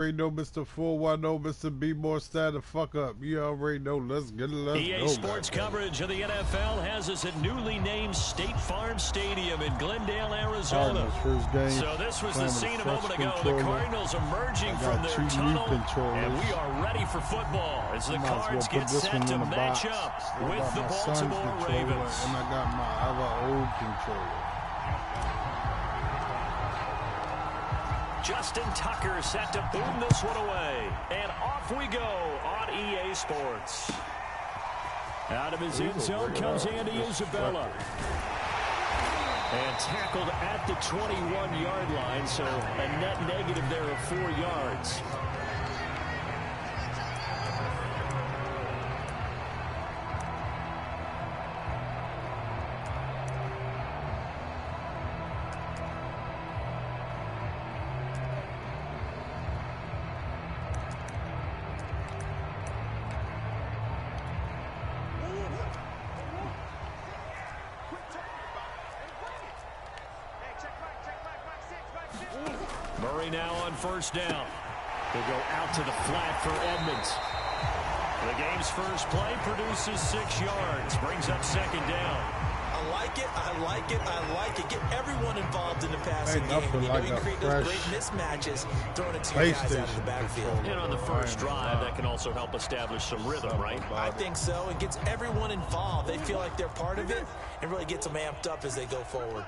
already know Mr. 410, Mr. B more stand the fuck up. You already know. Let's get it. Let's EA go, Sports man. Coverage of the NFL has us at newly named State Farm Stadium in Glendale, Arizona. First game, so this was the scene a moment ago. The Cardinals emerging from their 2 tunnel, controllers. and we are ready for football as the Cards get set to match up with the Baltimore Ravens. And I got my other old controller. Justin Tucker set to boom this one away. And off we go on EA Sports. Out of his end zone comes Andy Isabella. And tackled at the 21-yard line, so a net negative there of 4 yards. Murray now on first down. He'll go out to the flat for Edmonds. The game's first play produces 6 yards. Brings up second down. I like it, I like it, I like it. Get everyone involved in the passing game. You know, you create those great mismatches, throwing it to your guys out of the backfield. And on the first drive, that can also help establish some rhythm, right? I think so. It gets everyone involved. They feel like they're part of it and really gets them amped up as they go forward.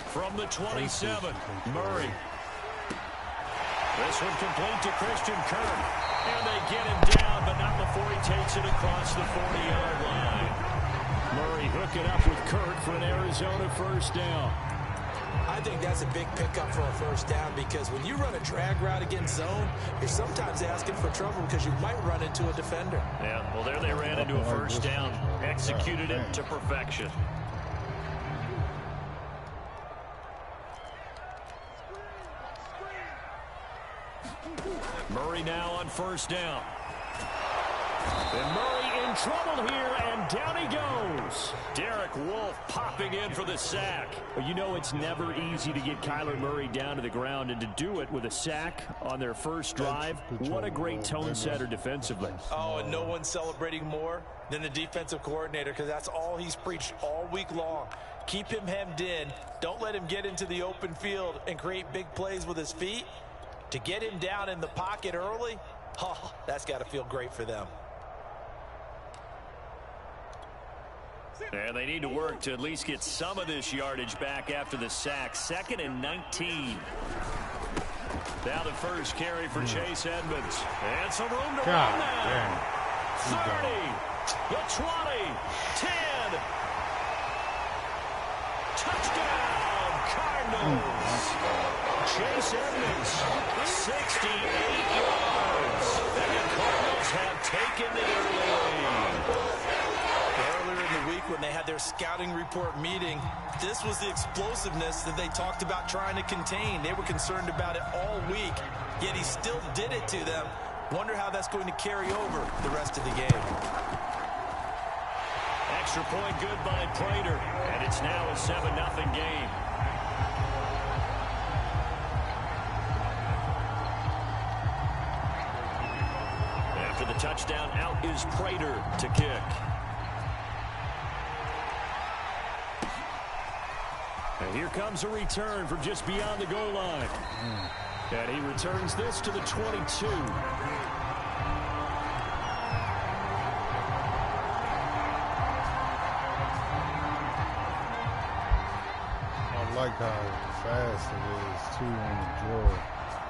From the 27, Murray. This one complete to Christian Kirk. And they get him down, but not before he takes it across the 40-yard line. Murray hooking up with Kirk for an Arizona first down. I think that's a big pickup for a first down because when you run a drag route against zone, you're sometimes asking for trouble because you might run into a defender. Yeah, well, there they ran into a first down. Executed it to perfection. Murray now on first down. And Murray in trouble here, and down he goes. Derek Wolfe popping in for the sack. Well, you know it's never easy to get Kyler Murray down to the ground, and to do it with a sack on their first drive, what a great tone setter defensively. Oh, and no one's celebrating more than the defensive coordinator because that's all he's preached all week long. Keep him hemmed in. Don't let him get into the open field and create big plays with his feet. To get him down in the pocket early, oh, that's got to feel great for them. And they need to work to at least get some of this yardage back after the sack. 2nd and 19. Now the first carry for Chase Edmonds. And some room to run now. 30, the 20, 10. Touchdown, Cardinals. Chase Edmonds, 68 yards. And the Cardinals have taken the early lead. Earlier in the week when they had their scouting report meeting, this was the explosiveness that they talked about trying to contain. They were concerned about it all week, yet he still did it to them. Wonder how that's going to carry over the rest of the game. Extra point good by Prater, and it's now a 7-0 game. After the touchdown, out is Prater to kick. And here comes a return from just beyond the goal line. And he returns this to the 22. I like how fast it is, too, on the draw.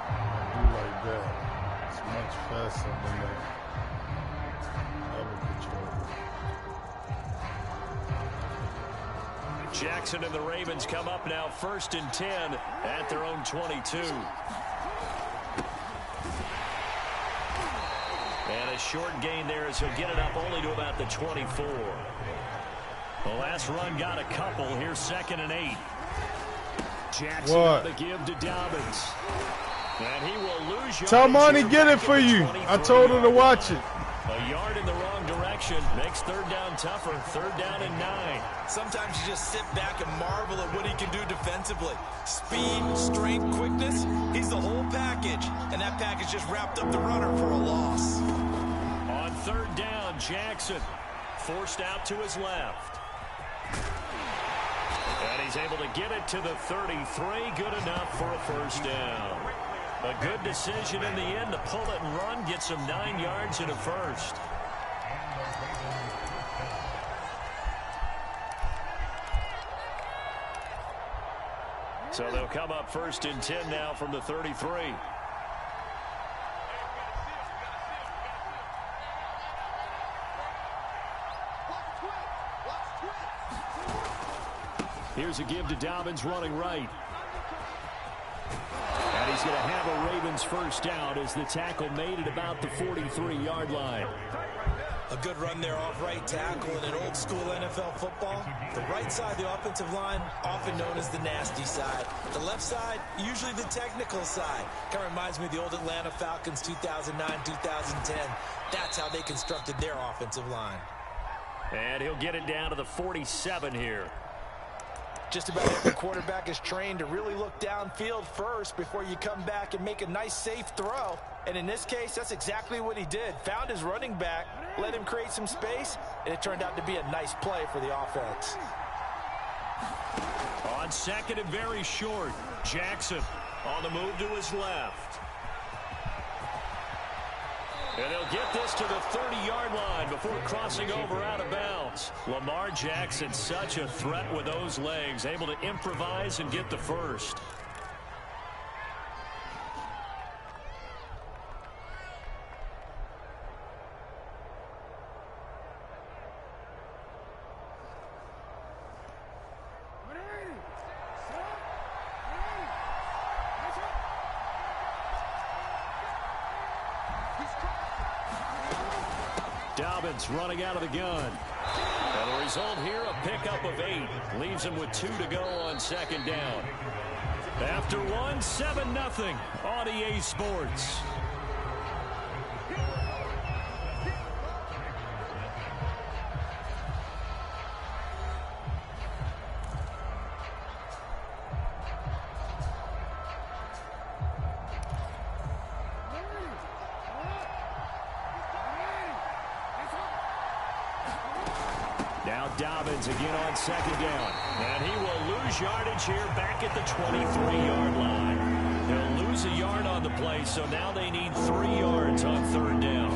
I do like that. It's much faster than that other controller. Jackson and the Ravens come up now 1st and 10 at their own 22. And a short gain there as he'll get it up only to about the 24. The last run got a couple. Here's 2nd and 8. Jackson on the give to Dobbins. And he will lose. Tell Monty get it for you. I told her to watch it. A yard in the wrong direction. direction. Makes third down tougher. Third down and 9. Sometimes you just sit back and marvel at what he can do defensively. Speed, strength, quickness, he's the whole package. And that package just wrapped up the runner for a loss. On third down, Jackson forced out to his left. And he's able to get it to the 33. Good enough for a first down. A good decision in the end to pull it and run. Gets him 9 yards and a first. So they'll come up first and 10 now from the 33. Here's a give to Dobbins running right. And he's going to have a Ravens first down as the tackle made at about the 43-yard line. A good run there off right tackle in an old school NFL football. The right side of the offensive line, often known as the nasty side. The left side, usually the technical side. Kind of reminds me of the old Atlanta Falcons 2009, 2010. That's how they constructed their offensive line. And he'll get it down to the 47 here. Just about every quarterback is trained to really look downfield first before you come back and make a nice, safe throw. And in this case, that's exactly what he did. Found his running back, let him create some space, and it turned out to be a nice play for the offense. On second and very short, Jackson on the move to his left. And he'll get this to the 30-yard line before crossing over out of bounds. Lamar Jackson, such a threat with those legs, able to improvise and get the first. Dobbins running out of the gun. And the result here, a pickup of 8. Leaves him with 2 to go on second down. After one, 7-0 on EA Sports. Dobbins again on second down. And he will lose yardage here back at the 23-yard line. They'll lose a yard on the play, so now they need 3 yards on third down.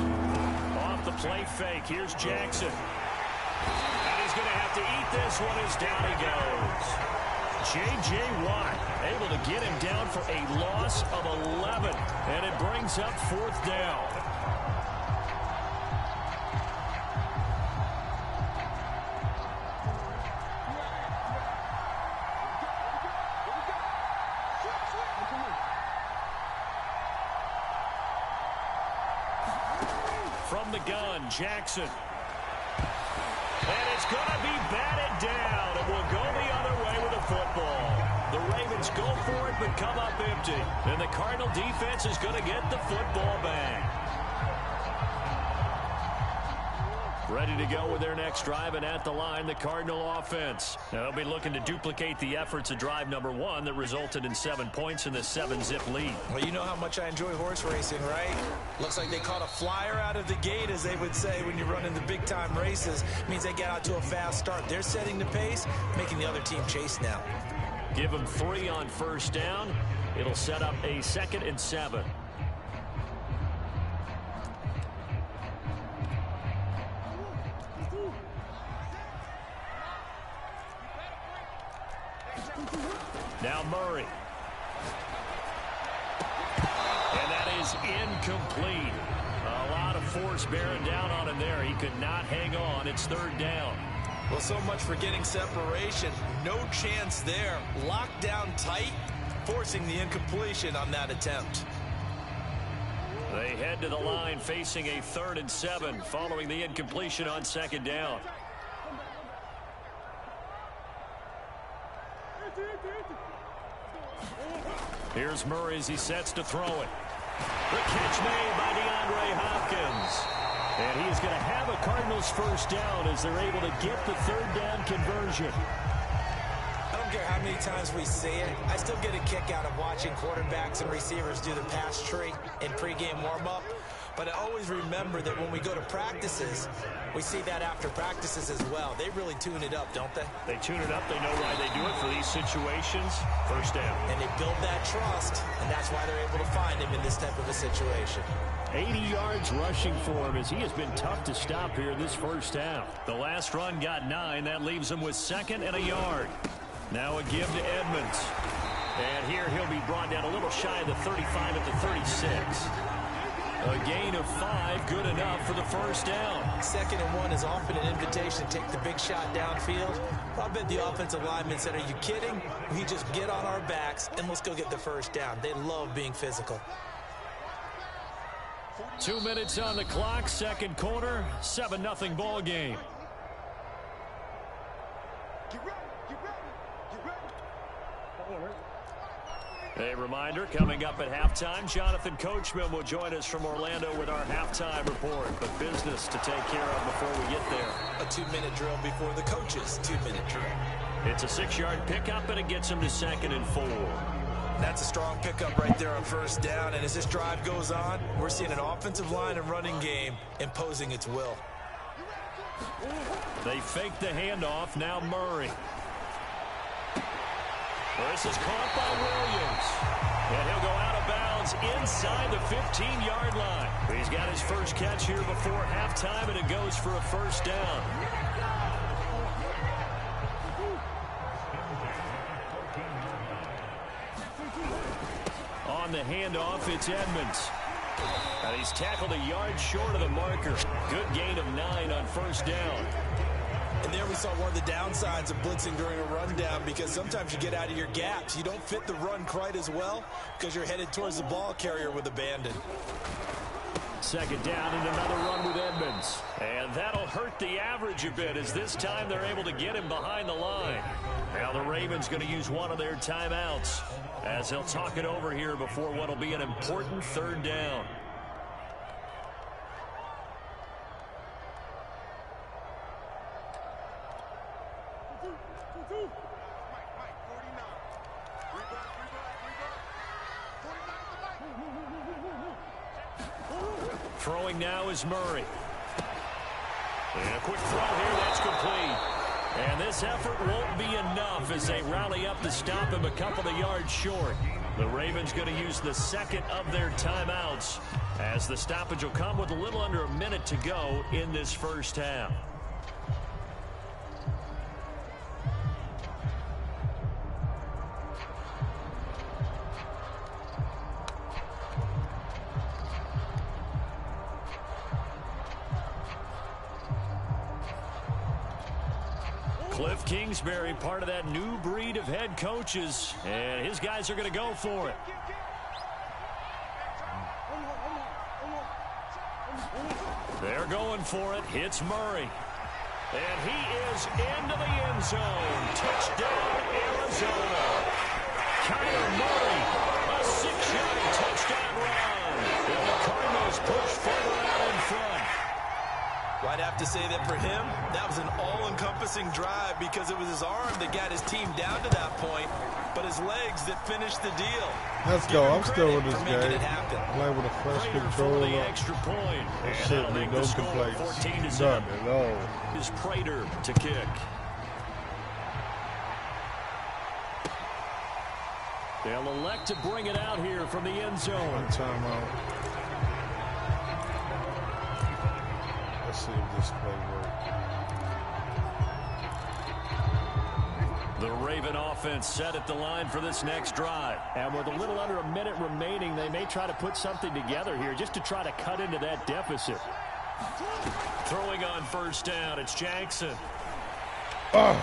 Off the play fake, here's Jackson. And he's going to have to eat this one as down he goes. J.J. Watt able to get him down for a loss of 11. And it brings up fourth down. From the gun, Jackson. And it's going to be batted down. It will go the other way with the football. The Ravens go for it but come up empty. And the Cardinal defense is going to get the football back. Ready to go with their next drive, and at the line, the Cardinal offense. Now, they'll be looking to duplicate the efforts of drive number 1 that resulted in 7 points in the 7-zip lead. Well, you know how much I enjoy horse racing, right? Looks like they caught a flyer out of the gate, as they would say when you're running the big-time races. It means they get out to a fast start. They're setting the pace, making the other team chase now. Give them 3 on first down. It'll set up a 2nd and 7. Now Murray. And that is incomplete. A lot of force bearing down on him there. He could not hang on. It's third down. Well, so much for getting separation. No chance there. Locked down tight, forcing the incompletion on that attempt. They head to the line facing a 3rd and 7 following the incompletion on second down. Here's Murray as he sets to throw it. The catch made by DeAndre Hopkins. And he is going to have a Cardinals first down as they're able to get the third down conversion. I don't care how many times we see it. I still get a kick out of watching quarterbacks and receivers do the pass tree in pregame warm-up. But I always remember that when we go to practices, we see that after practices as well. They really tune it up, don't they? They tune it up. They know why they do it for these situations. First down. And they build that trust, and that's why they're able to find him in this type of a situation. 80 yards rushing for him as he has been tough to stop here in this first half. The last run got 9. That leaves him with 2nd and a yard. Now a give to Edmonds. And here he'll be brought down a little shy of the 35 at the 36. A gain of 5, good enough for the first down. 2nd and 1 is often an invitation to take the big shot downfield. I bet the offensive lineman said, are you kidding? We just get on our backs and let's go get the first down. They love being physical. 2 minutes on the clock, second quarter, 7-0 ball game. A reminder, coming up at halftime, Jonathan Coachman will join us from Orlando with our halftime report. But business to take care of before we get there. A 2-minute drill before the coach's 2-minute drill. It's a 6-yard pickup, and it gets him to 2nd and 4. That's a strong pickup right there on first down. And as this drive goes on, we're seeing an offensive line and running game imposing its will. They fake the handoff. Now Murray. This is caught by Williams. And he'll go out of bounds inside the 15-yard line. He's got his first catch here before halftime, and it goes for a first down. On the handoff, it's Edmonds. And he's tackled a yard short of the marker. Good gain of 9 on first down. And there we saw one of the downsides of blitzing during a rundown, because sometimes you get out of your gaps. You don't fit the run quite as well because you're headed towards the ball carrier with abandon. Second down and another run with Edmonds. And that'll hurt the average a bit, as this time they're able to get him behind the line. Now the Ravens going to use one of their timeouts as they'll talk it over here before what will be an important third down. Throwing now is Murray. And a quick throw here, that's complete. And this effort won't be enough as they rally up to stop him a couple of yards short. The Ravens going to use the second of their timeouts as the stoppage will come with a little under a minute to go in this first half. Cliff Kingsbury, part of that new breed of head coaches, and his guys are going to go for it. They're going for it. Hits Murray. And he is into the end zone. Touchdown, Arizona. Kyler Murray, a 6-yard touchdown run. And the Cardinals push further out in front. Well, I'd have to say that for him, that was an all-encompassing drive, because it was his arm that got his team down to that point, but his legs that finished the deal. Let's go. I'm still with this guy. Play with a fresh control. The extra point. That shit be no complaints. Done it all. Is Prater to kick. They'll elect to bring it out here from the end zone. One timeout. Let's see if this play works. The Raven offense set at the line for this next drive. And with a little under a minute remaining, they may try to put something together here just to try to cut into that deficit. Throwing on first down, it's Jackson. Oh.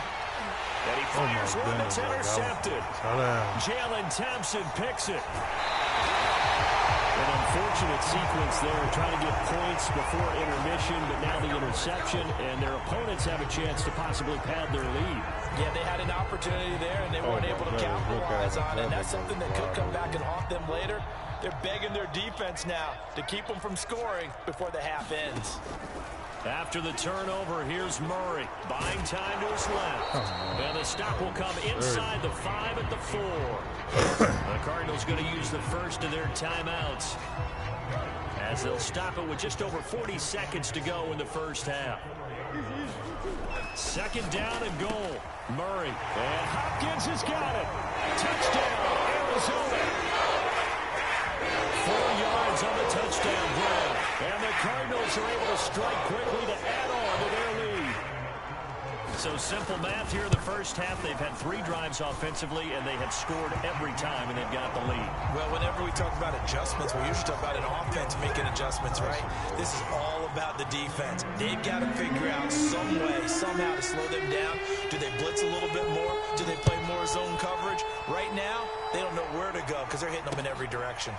And he fires one that's intercepted. Jalen Thompson picks it. An unfortunate sequence there, trying to get points before intermission, but now the interception, and their opponents have a chance to possibly pad their lead. Yeah, they had an opportunity there, and they weren't able to capitalize on it. And that's something that could come back and haunt them later. They're begging their defense now to keep them from scoring before the half ends. After the turnover, here's Murray. Buying time to his left. And the stop will come inside the 5 at the 4. The Cardinals going to use the first of their timeouts, as they'll stop it with just over 40 seconds to go in the first half. Second down and goal. Murray. And Hopkins has got it. Touchdown, Arizona. 4 yards on the touchdown grab. And the Cardinals are able to strike quickly to add on to their lead. So simple math here in the first half. They've had 3 drives offensively, and they have scored every time, and they've got the lead. Well, whenever we talk about adjustments, we usually talk about an offense making adjustments, right? This is all about the defense. They've got to figure out some way, somehow to slow them down. Do they blitz a little bit more? Do they play more zone coverage? Right now, they don't know where to go because they're hitting them in every direction.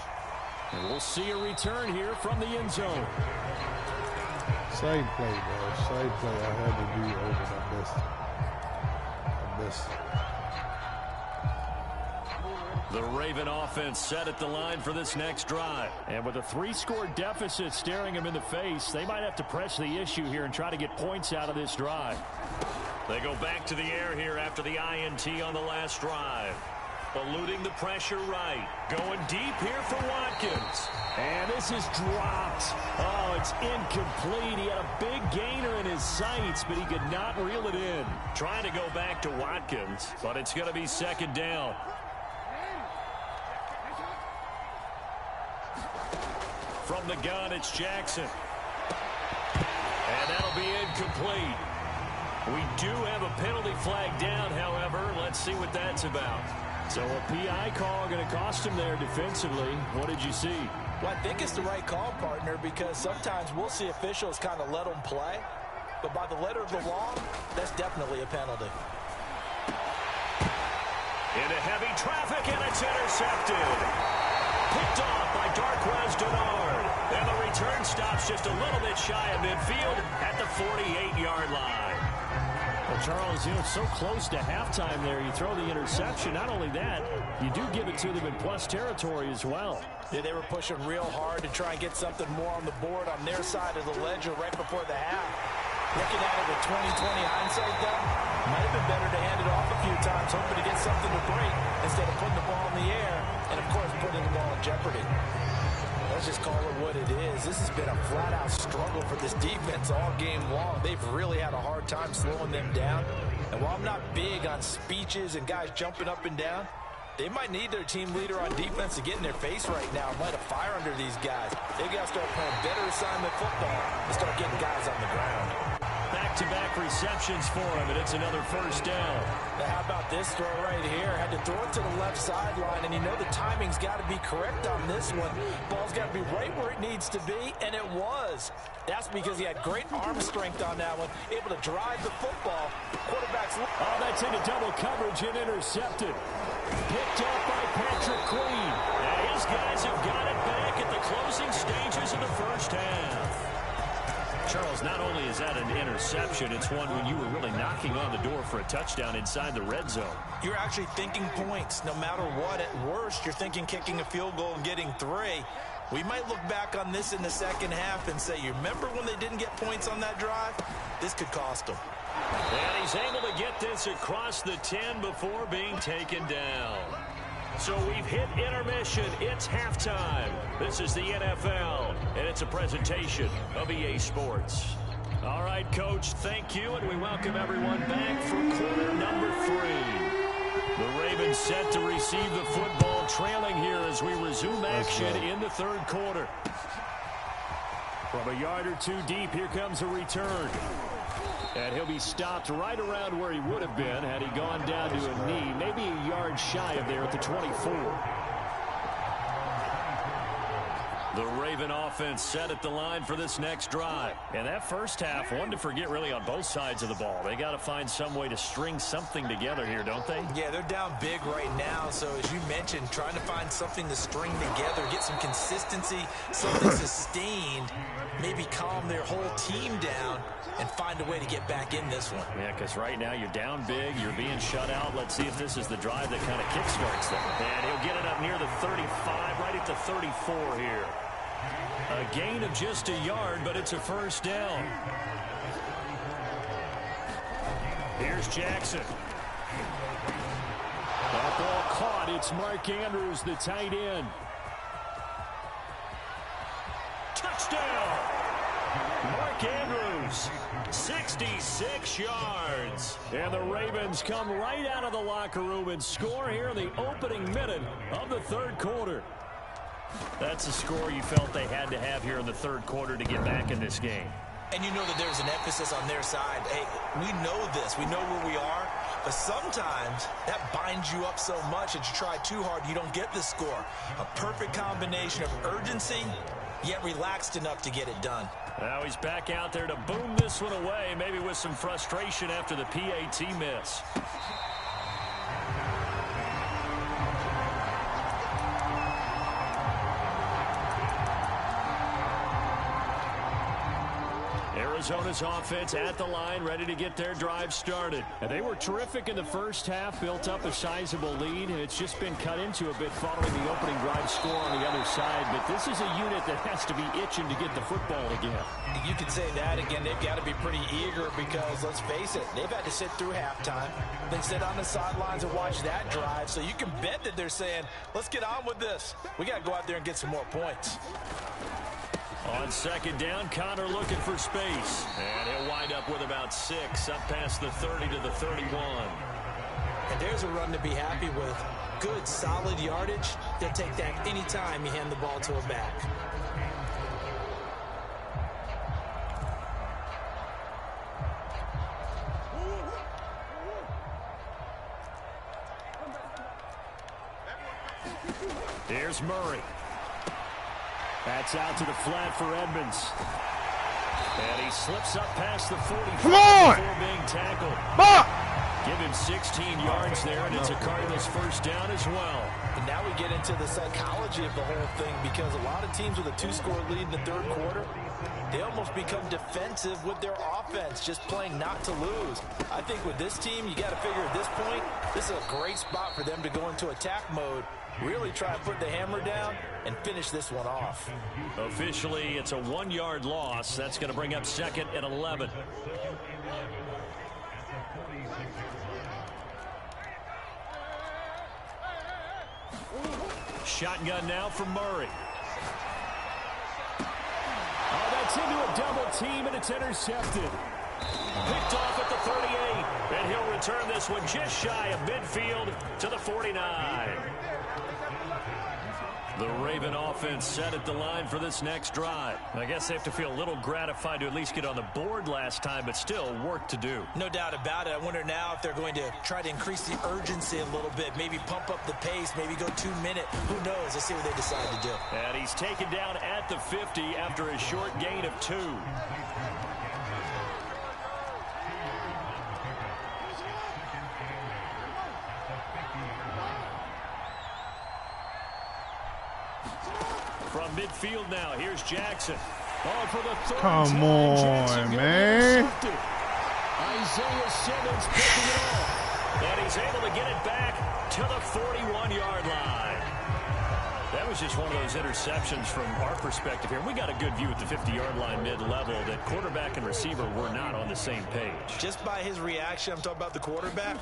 And we'll see a return here from the end zone. Same play, bro. Same play. I had to do over. I missed. The Raven offense set at the line for this next drive. And with a 3-score deficit staring them in the face, they might have to press the issue here and try to get points out of this drive. They go back to the air here after the INT on the last drive. Eluding the pressure right. Going deep here for Watkins. And this is dropped. Oh, it's incomplete. He had a big gainer in his sights, but he could not reel it in. Trying to go back to Watkins, but it's going to be second down. From the gun, it's Jackson. And that'll be incomplete. We do have a penalty flag down, however. Let's see what that's about. So a PI call going to cost him there defensively. What did you see? Well, I think it's the right call, partner, because sometimes we'll see officials kind of let them play. But by the letter of the law, that's definitely a penalty. Into heavy traffic, and it's intercepted. Picked off by Darquez Denard. And the return stops just a little bit shy of midfield at the 48-yard line. Well, Charles, you know, so close to halftime there. You throw the interception. Not only that, you do give it to them in plus territory as well. Yeah, they were pushing real hard to try and get something more on the board on their side of the ledger right before the half. Looking at it with 20/20 hindsight, though, might have been better to hand it off a few times, hoping to get something to break instead of putting the ball in the air and, of course, putting the ball in jeopardy. Let's just call it what it is. This has been a flat-out struggle for this defense all game long. They've really had a hard time slowing them down. And while I'm not big on speeches and guys jumping up and down, they might need their team leader on defense to get in their face right now and light a fire under these guys. They've got to start playing better assignment football and start getting guys on the ground. Back-to-back receptions for him, and it's another first down. Now, how about this throw right here? Had to throw it to the left sideline, and you know the timing's got to be correct on this one. Ball's got to be right where it needs to be, and it was. That's because he had great arm strength on that one, able to drive the football. Quarterback's... Oh, that's into double coverage and intercepted. Picked up by Patrick Queen. And his guys have got it back at the closing stages of the first half. Charles, not only is that an interception, it's one when you were really knocking on the door for a touchdown inside the red zone. You're actually thinking points. No matter what, at worst, you're thinking kicking a field goal and getting 3. We might look back on this in the second half and say, you remember when they didn't get points on that drive? This could cost them. And he's able to get this across the 10 before being taken down. So we've hit intermission. It's halftime. This is the NFL, and it's a presentation of EA Sports. All right, Coach, thank you, and we welcome everyone back for quarter number 3. The Ravens set to receive the football, trailing here as we resume action in the third quarter. From a yard or 2 deep, here comes a return. And he'll be stopped right around where he would have been had he gone down to a knee, maybe a yard shy of there at the 24. The Raven offense set at the line for this next drive. And that first half, one to forget really on both sides of the ball. They got to find some way to string something together here, don't they? Yeah, they're down big right now. So as you mentioned, trying to find something to string together, get some consistency, something sustained, maybe calm their whole team down and find a way to get back in this one. Yeah, because right now you're down big, you're being shut out. Let's see if this is the drive that kind of kickstarts them. And he'll get it up near the 35, right at the 34 here. A gain of just a yard, but it's a first down. Here's Jackson. That ball caught. It's Mark Andrews, the tight end. Touchdown! Mark Andrews, 66 yards. And the Ravens come right out of the locker room and score here in the opening minute of the third quarter. That's a score you felt they had to have here in the third quarter to get back in this game. And you know that there's an emphasis on their side. Hey, we know this. We know where we are. But sometimes that binds you up so much that you try too hard, you don't get the score. A perfect combination of urgency, yet relaxed enough to get it done. Now he's back out there to boom this one away, maybe with some frustration after the PAT miss. Arizona's offense at the line, ready to get their drive started. And they were terrific in the first half, built up a sizable lead, and it's just been cut into a bit following the opening drive score on the other side. But this is a unit that has to be itching to get the football again. You could say that again. They've got to be pretty eager because, let's face it, they've had to sit through halftime, then sit on the sidelines and watch that drive. So you can bet that they're saying, let's get on with this. We got to go out there and get some more points. On second down, Connor looking for space. And he'll wind up with about 6, up past the 30 to the 31. And there's a run to be happy with. Good, solid yardage. They'll take that anytime you hand the ball to a back. Here's Murray. That's out to the flat for Edmonds. And he slips up past the 45 Come on! before being tackled. Give him 16 yards there, and it's a Cardinals first down as well. And now we get into the psychology of the whole thing because a lot of teams with a 2-score lead in the third quarter, they almost become defensive with their offense, just playing not to lose. I think with this team, you got to figure at this point, this is a great spot for them to go into attack mode, really try to put the hammer down and finish this one off. Officially, it's a 1-yard loss. That's going to bring up second and 11. Shotgun now for Murray. Oh, that's into a double team, and it's intercepted. Picked off at the 38, and he'll return this one just shy of midfield to the 49. The Raven offense set at the line for this next drive. I guess they have to feel a little gratified to at least get on the board last time, but still work to do. No doubt about it. I wonder now if they're going to try to increase the urgency a little bit, maybe pump up the pace, maybe go 2-minute. Who knows? Let's see what they decide to do. And he's taken down at the 50 after a short gain of 2. From midfield now, here's Jackson. Oh, for the third Come time, on, Jackson man. Isaiah Simmons picking it off. And he's able to get it back to the 41-yard line. That was just one of those interceptions from our perspective here. We got a good view at the 50-yard line mid-level that quarterback and receiver were not on the same page. Just by his reaction, I'm talking about the quarterback,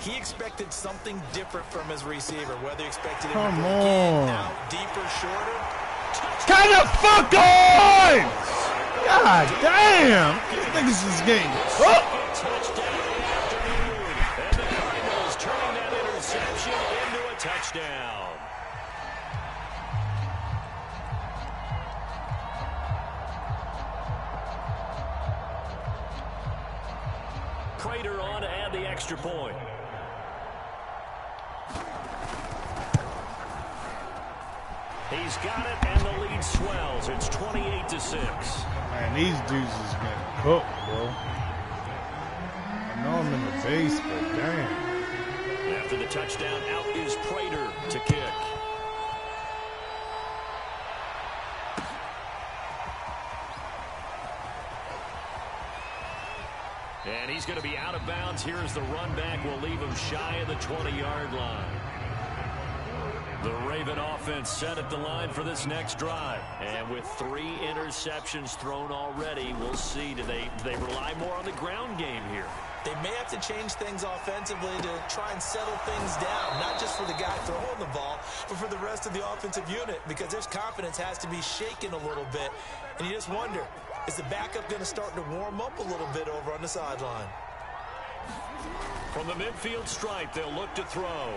he expected something different from his receiver, whether he expected him to go in, out, deeper, shorter. Kind of fuck on! God damn! These niggas is game. Oh! Touchdown of the afternoon. And the Cardinals turning that interception into a touchdown. Prater on to add the extra point. He's got it, and the lead swells. It's 28-6. Man, these dudes is getting cooked, bro. I know I'm in the base, but damn. After the touchdown, out is Prater to kick. And he's going to be out of bounds. Here's the run back. We'll leave him shy of the 20-yard line. The Raven offense set at the line for this next drive. And with 3 interceptions thrown already, we'll see. Do they rely more on the ground game here? They may have to change things offensively to try and settle things down, not just for the guy throwing the ball, but for the rest of the offensive unit, because their confidence has to be shaken a little bit. And you just wonder, is the backup going to start to warm up a little bit over on the sideline? From the midfield stripe, they'll look to throw.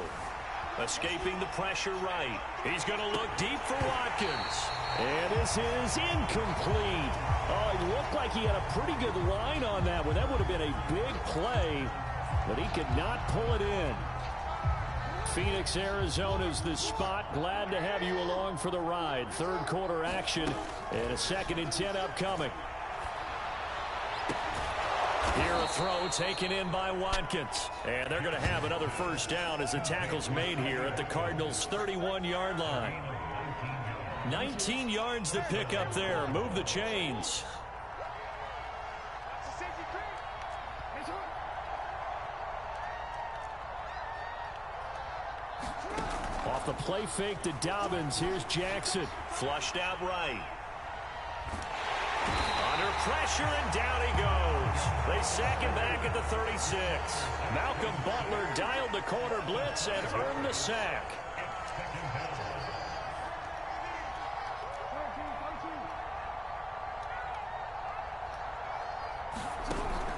Escaping the pressure right. He's going to look deep for Watkins. And this is incomplete. Oh, it looked like he had a pretty good line on that one. That would have been a big play, but he could not pull it in. Phoenix, Arizona's the spot. Glad to have you along for the ride. Third quarter action and a 2nd and 10 upcoming. Here a throw taken in by Watkins. And they're going to have another first down as the tackle's made here at the Cardinals' 31-yard line. 19 yards to pick up there. Move the chains. Off the play fake to Dobbins. Here's Jackson. Flushed out right. Under pressure, and down he goes. They sack him back at the 36. Malcolm Butler dialed the corner blitz and earned the sack.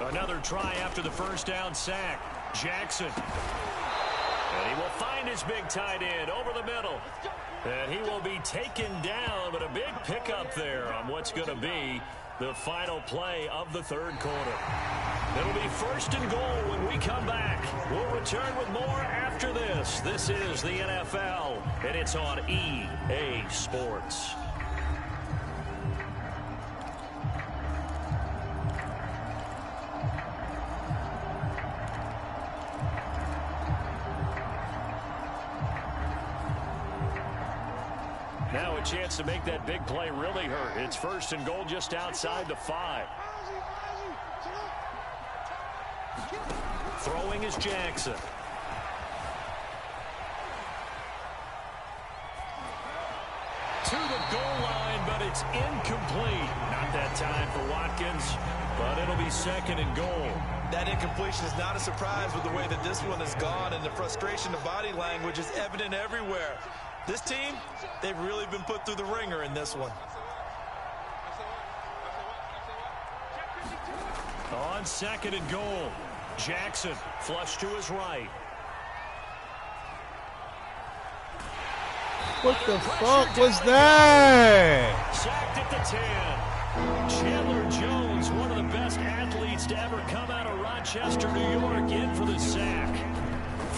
Another try after the first down sack. Jackson. And he will find his big tight end over the middle. And he will be taken down, but a big pickup there on what's going to be the final play of the third quarter. It'll be 1st and goal when we come back. We'll return with more after this. This is the NFL, and it's on EA Sports. Now a chance to make that big play really hurt. It's 1st and goal just outside the 5. Throwing is Jackson. To the goal line, but it's incomplete. Not that time for Watkins, but it'll be 2nd and goal. That incompletion is not a surprise with the way that this one has gone, and the frustration of body language is evident everywhere. This team, they've really been put through the ringer in this one. On 2nd and goal, Jackson flush to his right. What the fuck was that? Sacked at the 10. Chandler Jones, one of the best athletes to ever come out of Rochester, New York, in for the sack.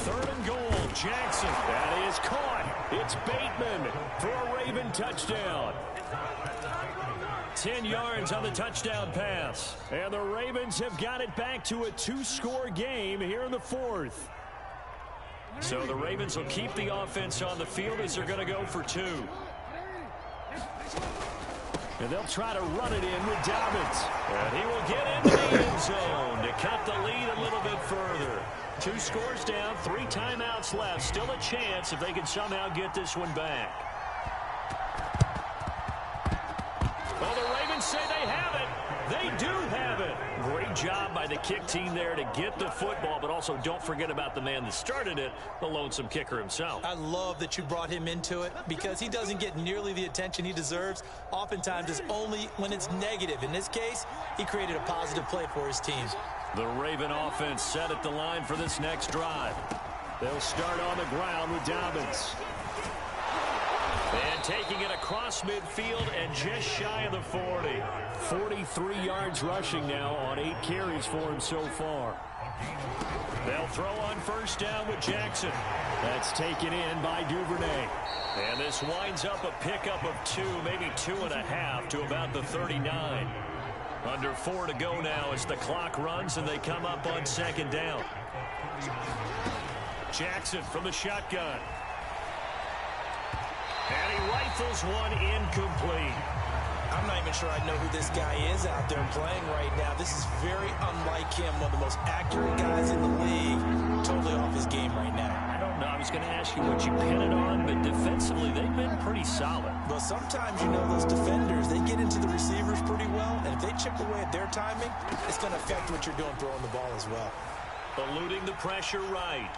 3rd and goal, Jackson. That is caught. It's Bateman for a Raven touchdown. 10 yards on the touchdown pass. And the Ravens have got it back to a 2-score game here in the 4th. So the Ravens will keep the offense on the field as they're going to go for 2. And they'll try to run it in with Dobbins. And he will get into the end zone to cut the lead a little bit further. 2 scores down, 3 timeouts left. Still a chance if they can somehow get this one back. Well, the Ravens say they have it. They do have it. Great job by the kick team there to get the football, but also don't forget about the man that started it, the lonesome kicker himself. I love that you brought him into it because he doesn't get nearly the attention he deserves. Oftentimes it's only when it's negative. In this case, he created a positive play for his team. The Raven offense set at the line for this next drive. They'll start on the ground with Dobbins. And taking it across midfield and just shy of the 40. 43 yards rushing now on 8 carries for him so far. They'll throw on first down with Jackson. That's taken in by Duvernay. And this winds up a pickup of 2, maybe 2.5 to about the 39. Under 4 to go now as the clock runs and they come up on second down. Jackson from the shotgun. And he rifles one incomplete. I'm not even sure I know who this guy is out there playing right now. This is very unlike him, one of the most accurate guys in the league. Totally off his game right now. I don't know. I was going to ask you what you pin it on, but defensively they've been pretty solid. Well, sometimes, you know, those defenders, they get into the receivers pretty well, and if they chip away at their timing, it's going to affect what you're doing throwing the ball as well. Eluding the pressure right.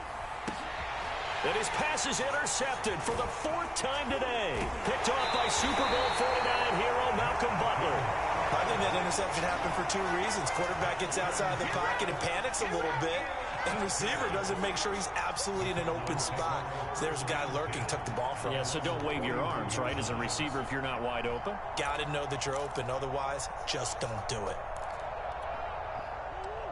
And his pass is intercepted for the 4th time today. Picked off by Super Bowl 49 hero Malcolm Butler. I think that interception happened for 2 reasons. Quarterback gets outside the pocket and panics a little bit, and receiver doesn't make sure he's absolutely in an open spot. So there's a guy lurking, took the ball from him. Yeah, so don't wave your arms, right, as a receiver if you're not wide open. Got to know that you're open. Otherwise, just don't do it.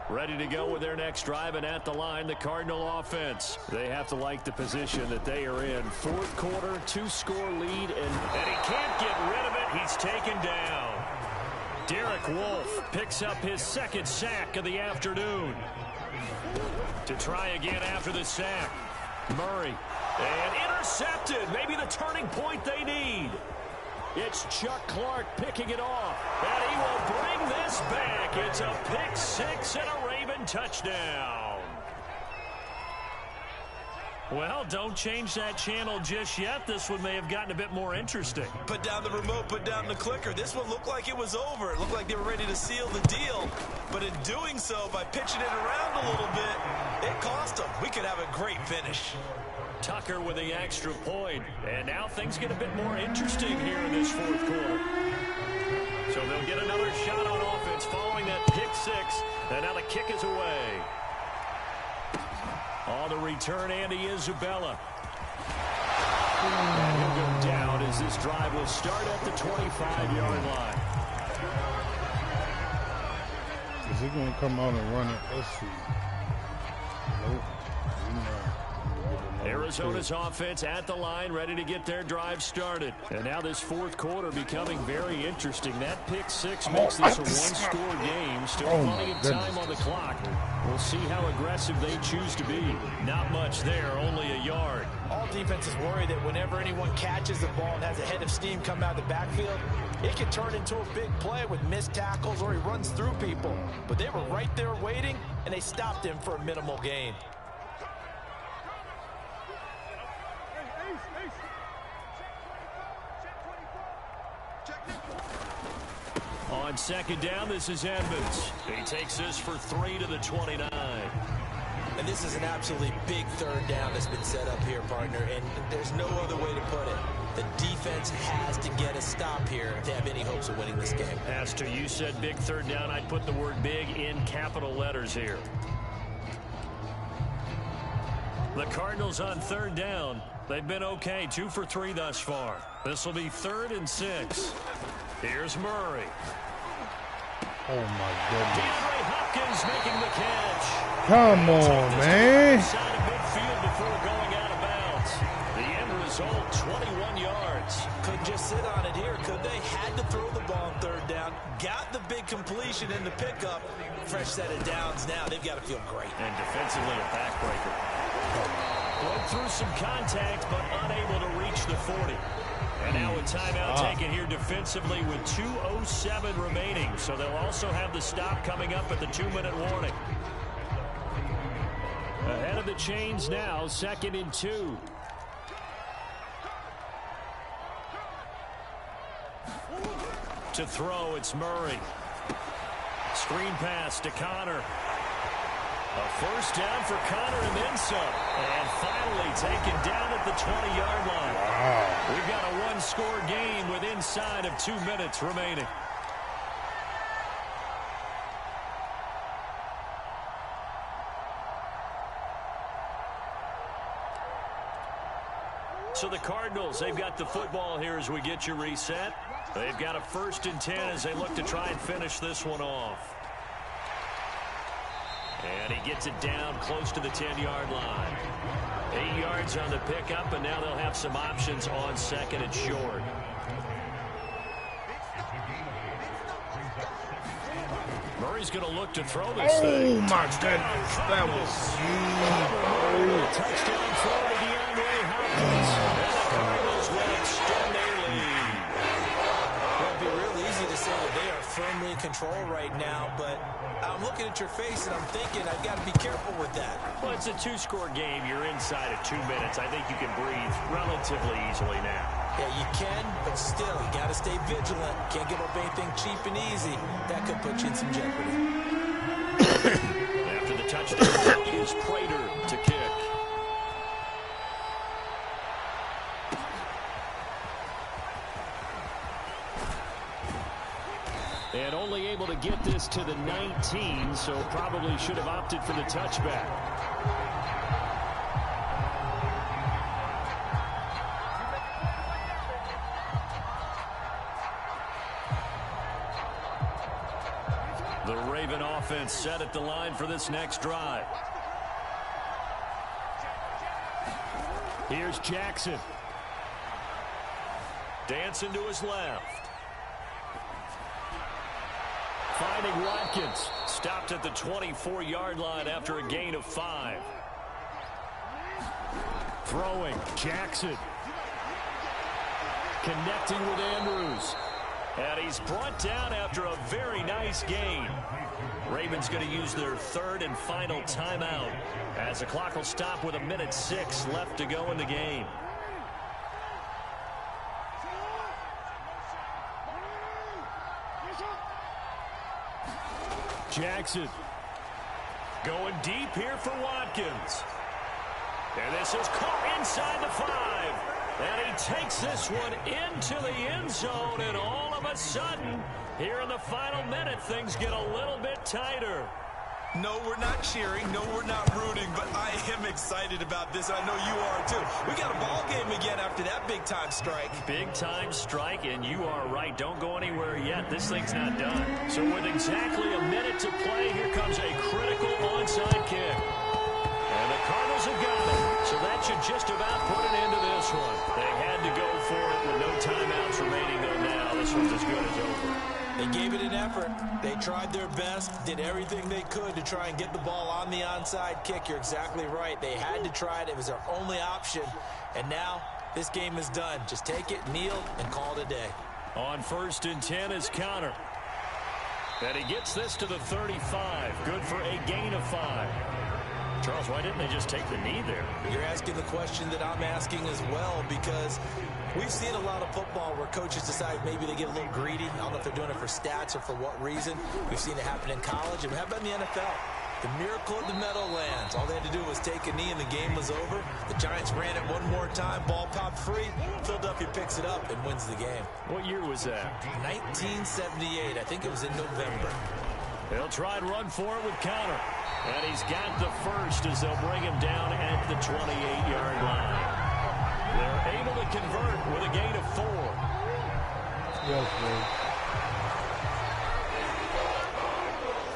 Ready to go with their next drive, and at the line, the Cardinal offense. They have to like the position that they are in. 4th quarter, 2-score lead, and he can't get rid of it. He's taken down. Derek Wolfe picks up his 2nd sack of the afternoon. To try again after the sack. Murray. And intercepted. Maybe the turning point they need. It's Chuck Clark picking it off. And he will bring this back. It's a pick 6 and a Raven touchdown. Well, don't change that channel just yet. This one may have gotten a bit more interesting. Put down the remote, put down the clicker. This one looked like it was over. It looked like they were ready to seal the deal. But in doing so, by pitching it around a little bit, it cost them. We could have a great finish. Tucker with the extra point. And now things get a bit more interesting here in this 4th quarter. So they'll get another shot on offense following that pick 6. And now the kick is away. On the return, Andy Isabella. And he'll go down as this drive will start at the 25-yard line. Is he going to come out and run it? Let's see. Nope. Arizona's offense at the line, ready to get their drive started. And now this 4th quarter becoming very interesting. That pick 6 makes this a 1-score game. Still plenty of time on the clock. We'll see how aggressive they choose to be. Not much there, only a yard. All defenses worry that whenever anyone catches the ball and has a head of steam come out of the backfield, it can turn into a big play with missed tackles or he runs through people. But they were right there waiting, and they stopped him for a minimal gain. On 2nd down, this is Edmonds. He takes this for 3 to the 29. And this is an absolutely big 3rd down that's been set up here, partner, and there's no other way to put it. The defense has to get a stop here if they have any hopes of winning this game. Pastor, you said big 3rd down. I'd put the word big in capital letters here. The Cardinals on 3rd down. They've been okay, 2 for 3 thus far. This will be 3rd and 6. Here's Murray. Oh, my goodness. DeAndre Hopkins making the catch. Come on, man. Side of midfield before going out of bounds. The end result, 21 yards. Couldn't just sit on it here, could they? Had to throw the ball on 3rd down. Got the big completion in the pickup. Fresh set of downs now. They've got to feel great. And defensively, a backbreaker. Broke through some contact, but unable to reach the 40. And now a timeout taken here defensively with 2:07 remaining. So they'll also have the stop coming up at the 2-minute warning. Ahead of the chains now, 2nd and 2. To throw, it's Murray. Screen pass to Connor. A first down for Connor and then some. And finally taken down at the 20-yard line. Wow. We've got a 1-score game with inside of 2 minutes remaining. So the Cardinals, they've got the football here as we get you reset. They've got a 1st and 10 as they look to try and finish this one off. And he gets it down close to the 10-yard line. 8 yards on the pickup, and now they'll have some options on 2nd and short. Murray's going to look to throw this thing. Oh, my goodness. That was huge. Touchdown throw to Iambmore-Tay. And the Cardinals will extend their lead. Well, it'd be real easy to say that they are firmly in control right now, but I'm looking at your face and I'm thinking I've got to be careful with that. Well, it's a 2-score game. You're inside of 2 minutes. I think you can breathe relatively easily now. Yeah, you can, but still, you got to stay vigilant. Can't give up anything cheap and easy. That could put you in some jeopardy. After the touchdown, is Prater to kick. And only able to get this to the 19, so probably should have opted for the touchback. The Raven offense set at the line for this next drive. Here's Jackson. Dancing to his left. Finding Watkins. Stopped at the 24-yard line after a gain of 5. Throwing. Jackson. Connecting with Andrews. And he's brought down after a very nice gain. Ravens going to use their 3rd and final timeout as the clock will stop with 1:06 left to go in the game. Jackson. Going deep here for Watkins. And this is caught inside the 5. And he takes this one into the end zone, and all of a sudden, here in the final minute, things get a little bit tighter. No, we're not cheering. No, we're not rooting, but I am excited about this. I know you are, too. We got a ball game again after that big-time strike. Big-time strike, and you are right. Don't go anywhere yet. This thing's not done. So with exactly a minute to play, here comes a critical onside kick. And the Cardinals have got it. So that should just about put an end to this one. They had to go for it with no timeouts remaining, though now. This one's as good as over. They gave it an effort. They tried their best, did everything they could to try and get the ball on the onside kick. You're exactly right. They had to try it. It was their only option. And now this game is done. Just take it, kneel, and call it a day. On 1st and 10 is Connor. And he gets this to the 35. Good for a gain of 5. Charles, why didn't they just take the knee there? You're asking the question that I'm asking as well, because we've seen a lot of football where coaches decide maybe they get a little greedy. I don't know if they're doing it for stats or for what reason. We've seen it happen in college, and how about in the NFL? The miracle of the Meadowlands. All they had to do was take a knee, and the game was over. The Giants ran it one more time. Ball popped free. Philadelphia picks it up and wins the game. What year was that? 1978. I think it was in November. They'll try and run for it with Connor. And he's got the 1st as they'll bring him down at the 28-yard line. They're able to convert with a gain of 4. Yes, man.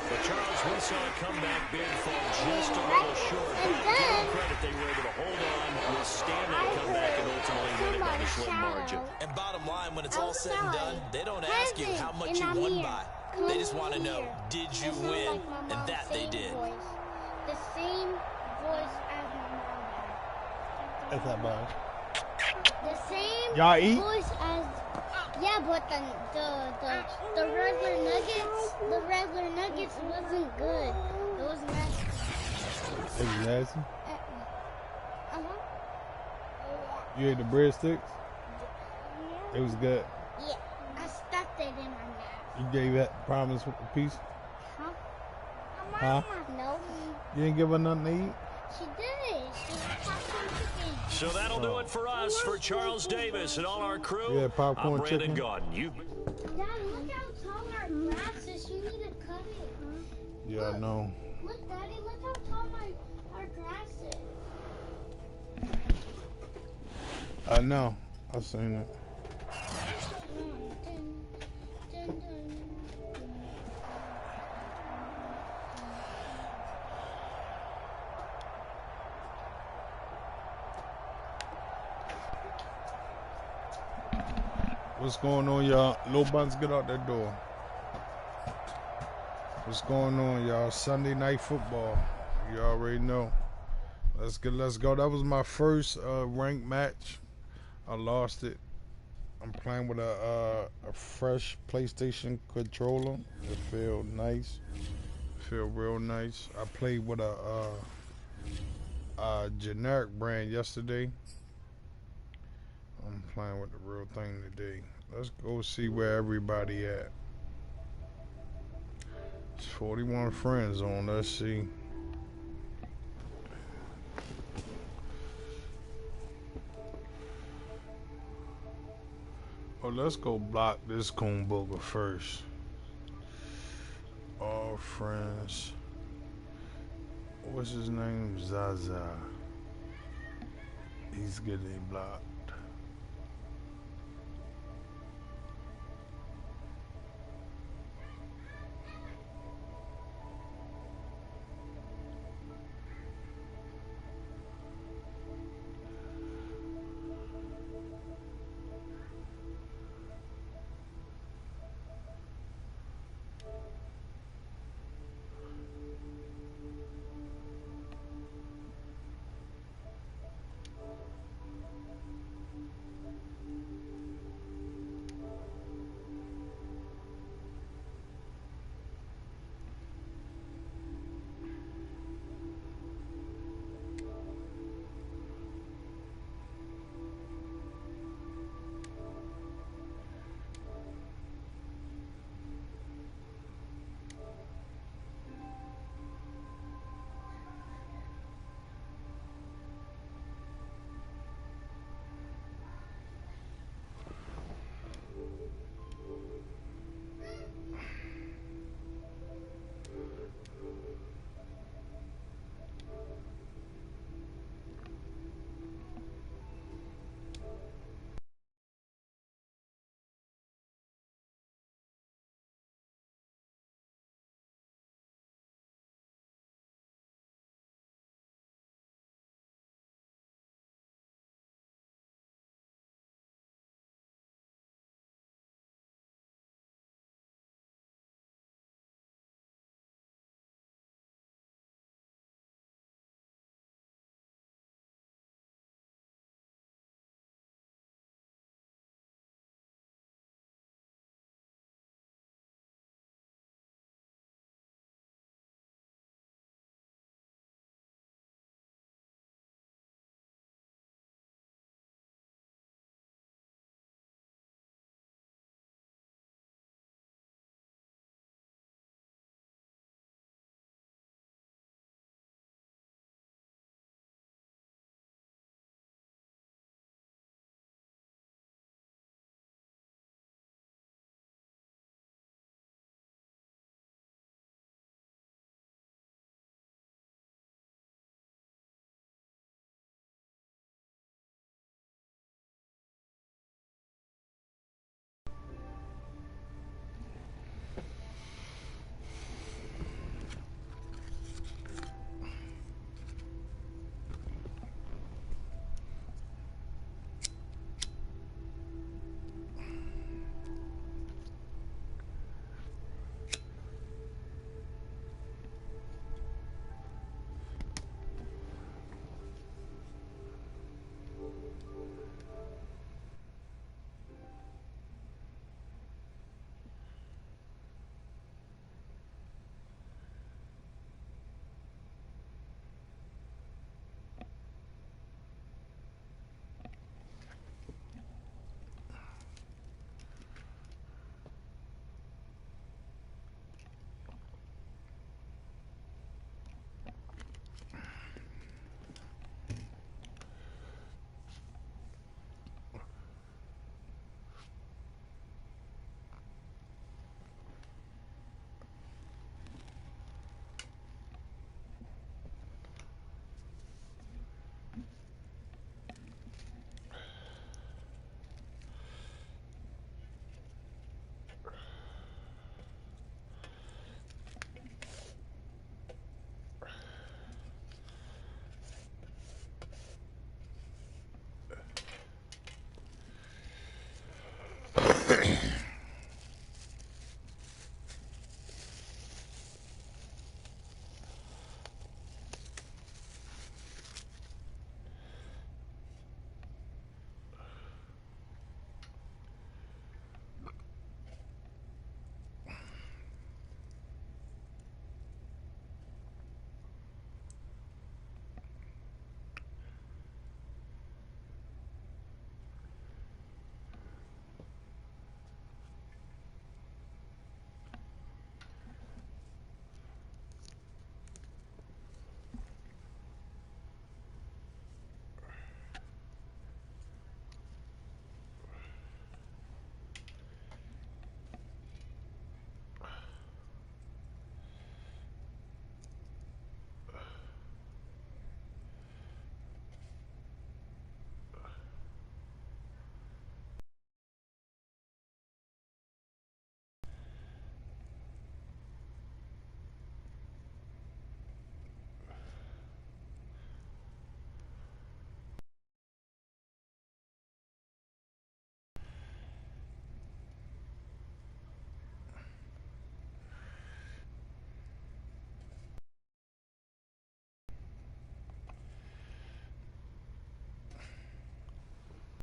But Charles, we saw a comeback bid fall just a little short. But give them credit, they were able to hold on, withstand that comeback, and ultimately win it by a slim margin. And bottom line, when it's all said and done, they don't ask you how much you won by. They just want to know, did you win? And that they did. The same voice as my mom. That's not bad. The same Y'all eat? voice as... Yeah, but the regular nuggets wasn't good. It was nasty. It was nasty? Uh-huh. You ate the breadsticks? Yeah. It was good. Yeah, I stuffed it in my mouth. You gave that promise a piece? Huh? Huh? No. You didn't give her nothing to eat? She did. She was popcorn chicken. So that'll do it for us, for Charles Davis and all our crew. Yeah, popcorn I'm Brandon chicken. Gaudin. You. Dad, look how tall our grass is. You need to cut it, huh? Yeah, I know. Look, Daddy, look how tall our grass is. I know. I seen it. What's going on, y'all? Low buns, get out that door. What's going on, y'all? Sunday night football. You already know. Let's go. That was my first ranked match. I lost it. I'm playing with a fresh PlayStation controller. It feel nice. Feel real nice. I played with a generic brand yesterday. I'm playing with the real thing today. Let's go see where everybody at. It's 41 friends on. Let's see. Oh, let's go block this coon booger first. All friends. What's his name? Zaza. He's getting blocked.